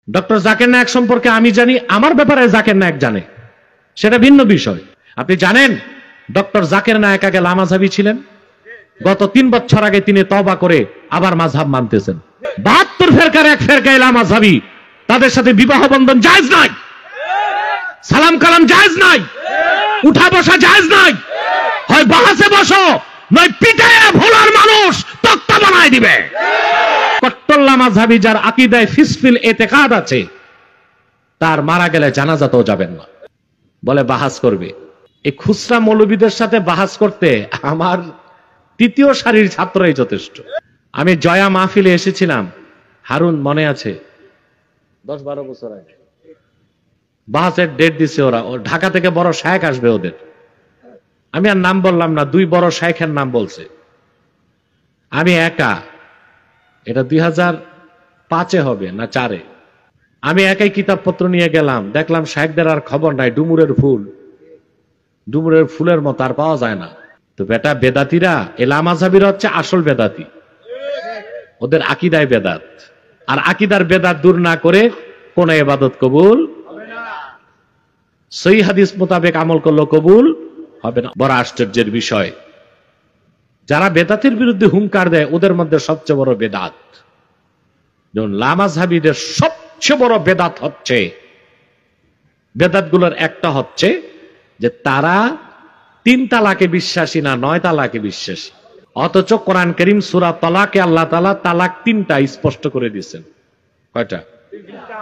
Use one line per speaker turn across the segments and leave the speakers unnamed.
Doctor Zakir Naik সম্পর্কে আমি জানি, আমার ব্যাপারে জাকির নায়েক জানে, সেটা ভিন্ন বিষয়। আপনি জানেন ডক্টর জাকির নায়েক আগে লামাঝাবি ছিলেন, গত 3 বছর আগে তিনি তওবা করে আবার মাযহাব মানতেছেন। 72 ফেরকার এক ফেরকায় লামাঝাবি, তাদের সাথে বিবাহ বন্ধন জায়েজ নাই, সালাম কালাম জায়েজ নাই, উঠা বসা জায়েজ নাই। হয় বাহাসে বসো, নয় পিটায়ে ভোলার মানুষ তক্তা বানায় দিবে। কট্টর লামাঝাবি যার আকীদায় ফিসফিল ইতিকাদ আছে, তার মারা গেলে জানাজাতেও যাবেন না, বলে বাহাস করবে। এই খুচরা মৌলবীদের সাথে বাহাস করতে আমার 3য় সারির ছাত্রই যথেষ্ট। আমি জয়া মাহফিলে এসেছিলাম, হারুন মনে আছে, 10-12 বছর আগে বাহাসের ডেট দিছে ওরা, ঢাকা থেকে বড় শায়েখ আসবে ওদের। আমি আর নাম বললাম না, 2 বড় শায়েখের নাম বলছে। আমি একা, এটা 2005-এ হবে না 4-এ, আমি একাই কিতাবপত্র নিয়ে গেলাম, দেখলাম শায়েখদের আর খবর নাই, ডুমুরের ফুলের মতো আর পাওয়া যায় না। তো বেটা বেদাতিরা, লামাঝাবিরা হচ্ছে আসল বেদাতি, ওদের আকীদায় বেদাত, আর আকীদার বেদাত দূর না করে কোন ইবাদত কবুল হবে না, সহিহ হাদিস মোতাবেক আমল করলে কবুল হবে না। বড় আশ্চর্যের বিষয়, যারা বেদাতের বিরুদ্ধে হুঙ্কার দেয় ওদের মধ্যে সবচেয়ে বড় বেদাত, যেমন লামাঝাবিদের সবচেয়ে বড় বেদাত হচ্ছে, বেদাতগুলোর একটা হচ্ছে যে তারা 3 তালাকে বিশ্বাসী না, 9 তালাকে বিশ্বাসী। অথচ কোরআন কারীম সূরা তালাকে আল্লাহ তাআলা তালাক 3টা স্পষ্ট করে দিয়েছেন। কয়টা? 3টা।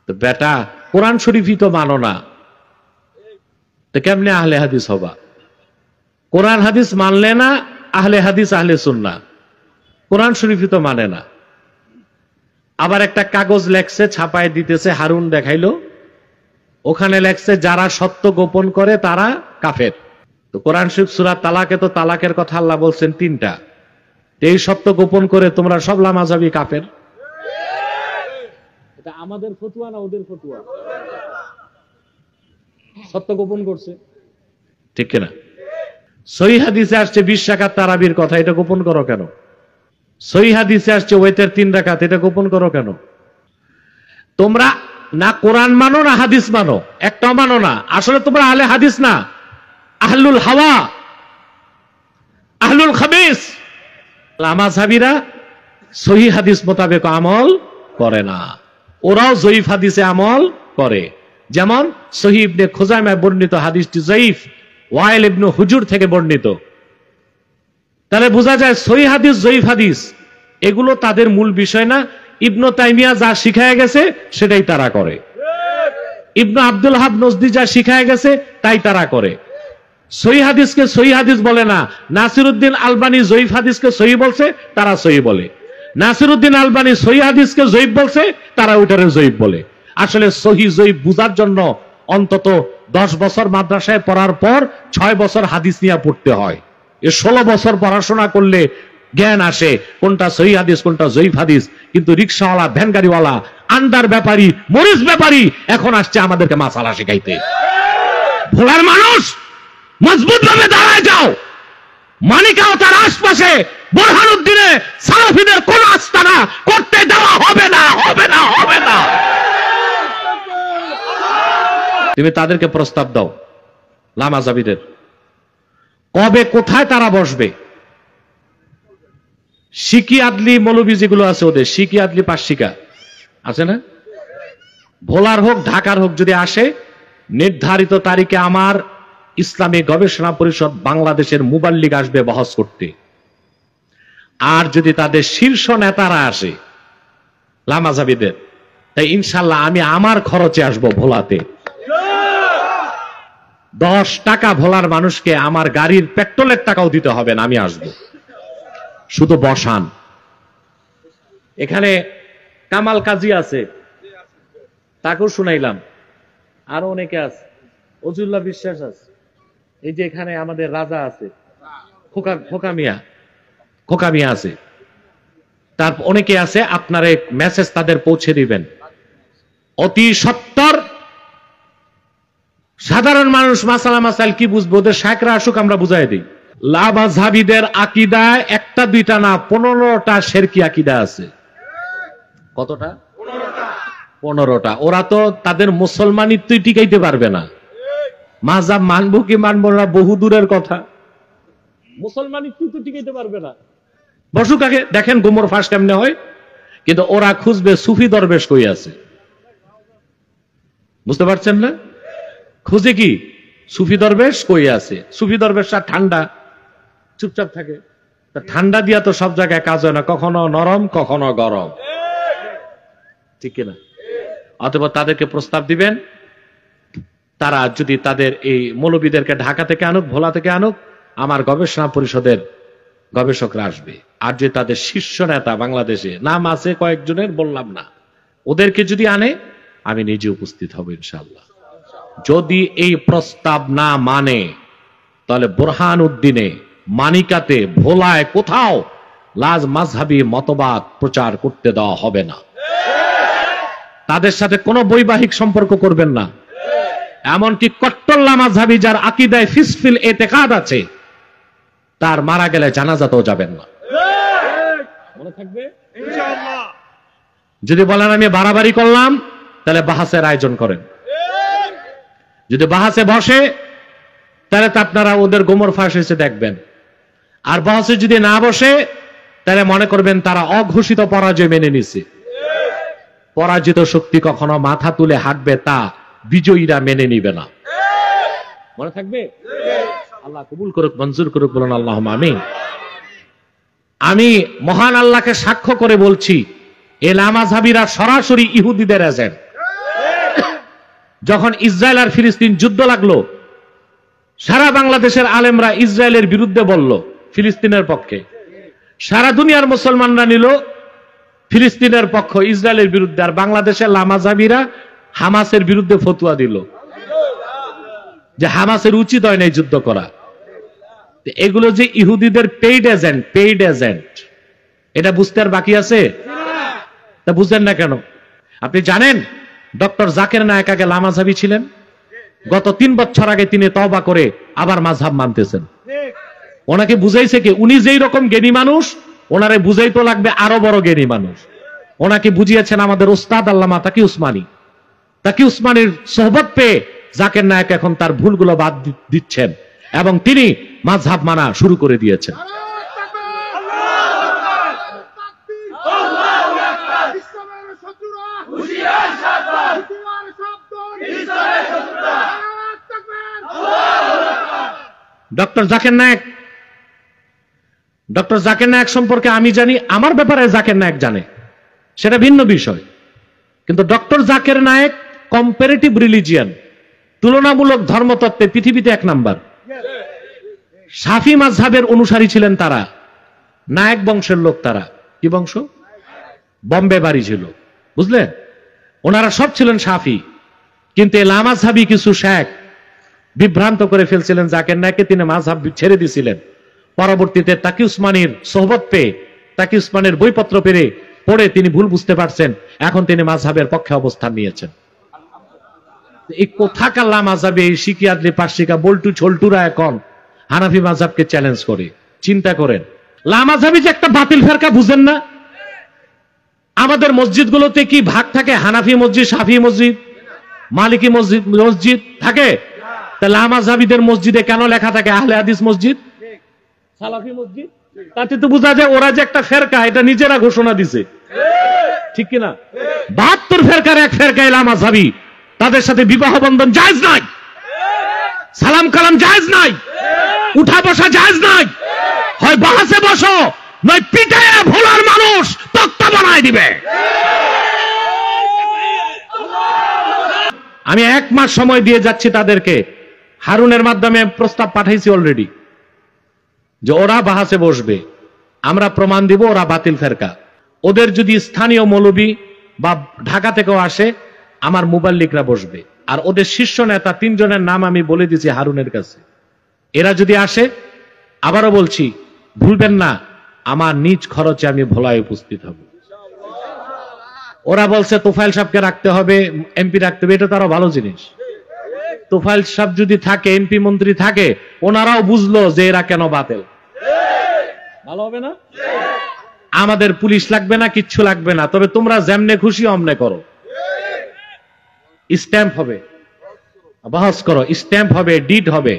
তো বেটা কোরআন শরীফই তো মানো না, তো কেমনে আহলে হাদিস হবা? কোরআন হাদিস মানলে না আহলে হাদিস আহলে সুন্নাহ, কোরআন শরীফই তো মানে না। আবার একটা কাগজ লেখছে, ছাপায় দিতেছে, হারুন দেখাইলো, ওখানে লেখছে যারা সত্য গোপন করে তারা কাফের। তো কোরআন শরীফ সূরা তালাকে তো তালাকের কথা আল্লাহ বলছেন 3টা, এই সত্য গোপন করে তোমরা সব লামাঝাবি কাফের। এটা আমাদের ফতোয়া না ওদের ফতোয়া? সত্য গোপন করছে, ঠিক কিনা? সহিহ হাদিসে আসছে 20 রাকাত তারাবির কথা, এটা গোপন করো কেন? সহিহ হাদিসে আসছে ওয়াইতের 3 রাকাত, এটা গোপন করো কেন? তোমরা না কোরআন মানো না হাদিস মানো, একটাও মানো না। আসলে তোমরা আহলে হাদিস না, আহলুল হাওয়া, আহলুল খাবিস। লামাঝাবিরা সহিহ হাদিস মোতাবেক আমল করে না, ওরাও জয়ীফ হাদিসে আমল করে। যেমন সহিহ ইবনে খুজাইমায় বর্ণিত হাদিসটি জয়ীফ, ওয়াইল ইবনে হুজুর থেকে বর্ণিত। তাহলে বোঝা যায় সহিহ হাদিস জয়ীফ হাদিস এগুলো তাদের মূল বিষয় না। ইবনে তাইমিয়া যা শিখায় গেছে সেটাই তারা করে, ইবনে আব্দুল হাব নজদি যা শিখায় গেছে তাই তারা করে। সহিহ হাদিসকে সহিহ হাদিস বলে না। নাসিরউদ্দিন আলবানী জয়ীফ হাদিসকে সহিহ বলছে, তারা সহিহ বলে। নাসিরউদ্দিন আলবানী সহিহ হাদিসকে জয়ীফ বলছে, তারা ওইটারে জয়ীফ বলে। আসলে সহিহ জয়ীফ বুঝার জন্য অন্তত 10 বছর মাদ্রাসায় পড়ার পর 6 বছর হাদিস নিয়ে পড়তে হয়। 16 বছর পড়াশোনা করলে জ্ঞান আসে কোনটা সহিহ হাদিস কোনটা জয়ীফ হাদিস। কিন্তু রিকশাওয়ালা, ভ্যান গাড়িওয়ালা, আন্ডার ব্যাপারী, মরিচ ব্যাপারী এখন আসছে আমাদেরকে মাসালা শিখাইতে। ভোলার মানুষ মজবুত ভাবে দাঁড়ায় যাও। মানিকাও তার আশপাশে বোরহানুদ্দিনে সালাফিদের কোন আস্তানা করতে দেওয়া হবে না, হবে না, হবে না। তুমি তাদেরকে প্রস্তাব দাও, লামাঝাবিদের, কবে কোথায় তারা বসবে। শিকি আদলি মৌলবী যেগুলো আছে ওদের, শিকি আদলি পাশিকা আছে না, ভোলার হোক ঢাকার হোক, যদি আসে নির্ধারিত তারিখে আমার ইসলামী গবেষণা পরিষদ বাংলাদেশের মুবাল্লিগ আসবে বহস করতে। আর যদি তাদের শীর্ষ নেতারা আসে লামাঝাবিদের, তাই ইনশাল্লাহ আমি আমার খরচে আসবো ভোলাতে। 10 টাকা ভোলার মানুষকে আমার গাড়ির পেট্রোলের টাকাও দিতে হবে না, আমি আসবো, শুধু বসান। এখানে কামাল কাজী আছে, তাকেও শুনাইলাম, আরো অনেকে আছে, অজুল্লাহ বিশ্বাস আছে, এই যে এখানে আমাদের রাজা আছে, খোকা মিয়া আছে, তার অনেকে আছে। আপনার মেসেজ তাদের পৌঁছে দিবেন। অতি সত্বর সাধারণ মানুষ মাসালা মাসাইল কি বুঝবো, ওদের শায়খরা আসুক, আমরা বুঝাই দিই। লামাঝাবিদের আকীদায় 1টা 2টা না 15টা শিরকি আকীদা আছে। কতটা? 15টা। 15টা। ওরা তো তাদের মুসলমানিত্বই টিকাইতে পারবে না। মাযহাব মানবো কি মানবো না বহু দূরের কথা, মুসলমানিত্ব তো টিকাইতে পারবে না। বসুক আগে, দেখেন গোমর ফাঁস কেমনে হয়। কিন্তু ওরা খুঁজবে সুফি দরবেশ কই আছে, বুঝতে পারছেন না? খুঁজে কি সুফি দরবেশ কই আছে। সুফি দরবেশরা ঠান্ডা, চুপচাপ থাকে। ঠান্ডা দিয়া তো সব জায়গায় কাজ হয় না, কখনো নরম কখনো গরম, ঠিক কিনা? অথবা তাদেরকে প্রস্তাব দিবেন, তারা যদি তাদের এই মৌলবীদেরকে ঢাকা থেকে আনুক, ভোলা থেকে আনুক, আমার গবেষণা পরিষদের গবেষকরা আসবে। আর যে তাদের শীর্ষ নেতা বাংলাদেশে নাম আছে কয়েকজনের, বললাম না, ওদেরকে যদি আনে আমি নিজে উপস্থিত হব ইনশাআল্লাহ। যদি এই প্রস্তাব না মানে তাহলে বোরহান উদ্দিনে, মানিকাতে, ভোলায় কোথাও লাজ মাযহাবী মতবাদ প্রচার করতে দেওয়া হবে না। তাদের সাথে কোনো বৈবাহিক সম্পর্ক করবেন না। এমনকি কট্টরলা মাযহাবী যার আকীদায় ফিসফিল এতেকাদ আছে, তার মারা গেলে জানাজাতেও যাবেন না। মনে থাকবে ইনশাআল্লাহ। যদি বলেন আমি বাড়াবাড়ি করলাম, তাহলে বাহাসের আয়োজন করেন। যদি বাহাসে বসে, তাহলে তো আপনারা ওদের গোমর ফাঁস এসে দেখবেন। আর বাহাসে যদি না বসে, তাহলে মনে করবেন তারা অঘোষিত পরাজয় মেনে নিছে। পরাজিত শক্তি কখনো মাথা তুলে হাঁটবে তা বিজয়ীরা মেনে নিবে না। মনে থাকবে? আল্লাহ কবুল করুক, মঞ্জুর করুক, বলুন আল্লাহুম্মা আমিন। আমি মহান আল্লাহকে সাক্ষ্য করে বলছি, এ লামাযহাবীরা সরাসরি ইহুদিদের এজেন্ট। যখন ইসরায়েল আর ফিলিস্তিন যুদ্ধ লাগলো, সারা বাংলাদেশের আলেমরা ইসরায়েলের বিরুদ্ধে বলল, ফিলিস্তিনের পক্ষে। সারা দুনিয়ার মুসলমানরা নিল ফিলিস্তিনের পক্ষ, ইসরায়েলের বিরুদ্ধে। আর বাংলাদেশের লামাযহাবীরা হামাসের বিরুদ্ধে ফতোয়া দিল যে হামাসের উচিত হয় না যুদ্ধ করা। এগুলো যে ইহুদিদের পেইড এজেন্ট, এটা বুঝতে আর বাকি আছে? তা বুঝলেন না কেন? আপনি জানেন ডক্টর জাকির নায়েক আগে লামাযহাবী ছিলেন। গত 3 বছর আগে তিনি তওবা করে আবার মাযহাব মানতেছেন। ওনাকে বুঝাইছে কি? উনি যেই রকম জ্ঞানী মানুষ, ওনারে বুঝাইতো লাগবে আরো বড় জ্ঞানী মানুষ। ওনাকে বুঝিয়েছেন আমাদের ওস্তাদ আল্লামা তাকি উসমানী। তাকি উসমানীর সোহবত পেয়ে জাকির নায়েক এখন তার ভুলগুলো বাদ দিচ্ছেন এবং তিনি মাযহাব মানা শুরু করে দিয়েছেন। ডক্টর জাকির নায়েক সম্পর্কে আমি জানি, আমার ব্যাপারে জাকির নায়েক জানে, সেটা ভিন্ন বিষয়। কিন্তু doctor Zakir Naik comparative religion, তুলনামূলক ধর্মতত্ত্বে পৃথিবীতে 1 নাম্বার। শাফি মাযহাবের অনুসারী ছিলেন তারা, নায়েক বংশের লোক। তারা কি বংশ? বম্বে বাড়ি ছিল, বুঝলেন? ওনারা সব ছিলেন শাফি। কিন্তু লামাযহাবী কিছু শেখ বিভ্রান্ত করে ফেলছিলেন জাকির নায়েককে, তিনি মাযহাব ছেড়ে দিয়েছিলেন। পরবর্তীতে তাকি উসমানীর সোহবত পেয়ে, তাকি উসমানের বইপত্র পড়ে তিনি ভুল বুঝতে পারছেন, এখন তিনি মাযহাবের পক্ষে অবস্থান নিয়েছেন। এই কোথাকার লামাযহাবী, এই শিকিয়াতলি পার্সিকা বল্টু ছল্টুরা এখন হানাফি মাযহাবকে চ্যালেঞ্জ করে। চিন্তা করেন, লামাযহাবী যে একটা বাতিল ফেরকা, বুঝেন না? আমাদের মসজিদগুলোতে কি ভাগ থাকে? হানাফি মসজিদ, শাফি মসজিদ, মালিকি মসজিদ থাকে। তাহলে লামাযহাবীদের মসজিদে কেন লেখা থাকে আহলে হাদিস মসজিদ, সালাফি মসজিদ? তাতে তো বোঝা যায় ওরা যে একটা ফেরকা, এটা নিজেরা ঘোষণা দিছে, ঠিক কিনা? 72 ফেরকার এক ফেরকায় লামাযহাবী। তাদের সাথে বিবাহ বন্ধন জায়েজ নাই, সালাম কালাম জায়েজ নাই, উঠা বসা জায়েজ নাই। হয় বাহাসে বসো, নয় পিটায়া ভোলার মানুষ তক্তা বানায় দিবে। আমি 1 মাস সময় দিয়ে যাচ্ছি তাদেরকে। হারুনের মাধ্যমে প্রস্তাব পাঠাইছি অলরেডি যে ওরা বাহাসে বসবে, আমরা প্রমাণ দিব ওরা বাতিল ফেরকা। ওদের যদি স্থানীয় মৌলবী বা ঢাকা থেকেও আসে, আমার মুবাল্লিকরা বসবে। আর ওদের শীর্ষ নেতা 3 জনের নাম আমি বলে দিয়েছি হারুনের কাছে। এরা যদি আসে, আবারও বলছি, ভুলবেন না, আমার নিজ খরচে আমি ভোলায় উপস্থিত হব। ওরা বলছে তোফায়েল সাহেবকে রাখতে হবে, এমপি রাখতে হবে, এটা তো আরো ভালো জিনিস। তোফায়েল সাহেব যদি থাকে, এমপি মন্ত্রী থাকে, ওনারাও বুঝলো যে এরা কেন বাতিল। ভালো হবে না? আমাদের পুলিশ লাগবে না, কিচ্ছু লাগবে না, তবে তোমরা যেমনে খুশি অমনে করো। স্ট্যাম্প হবে, বাহস করো, স্ট্যাম্প হবে, ডিড হবে।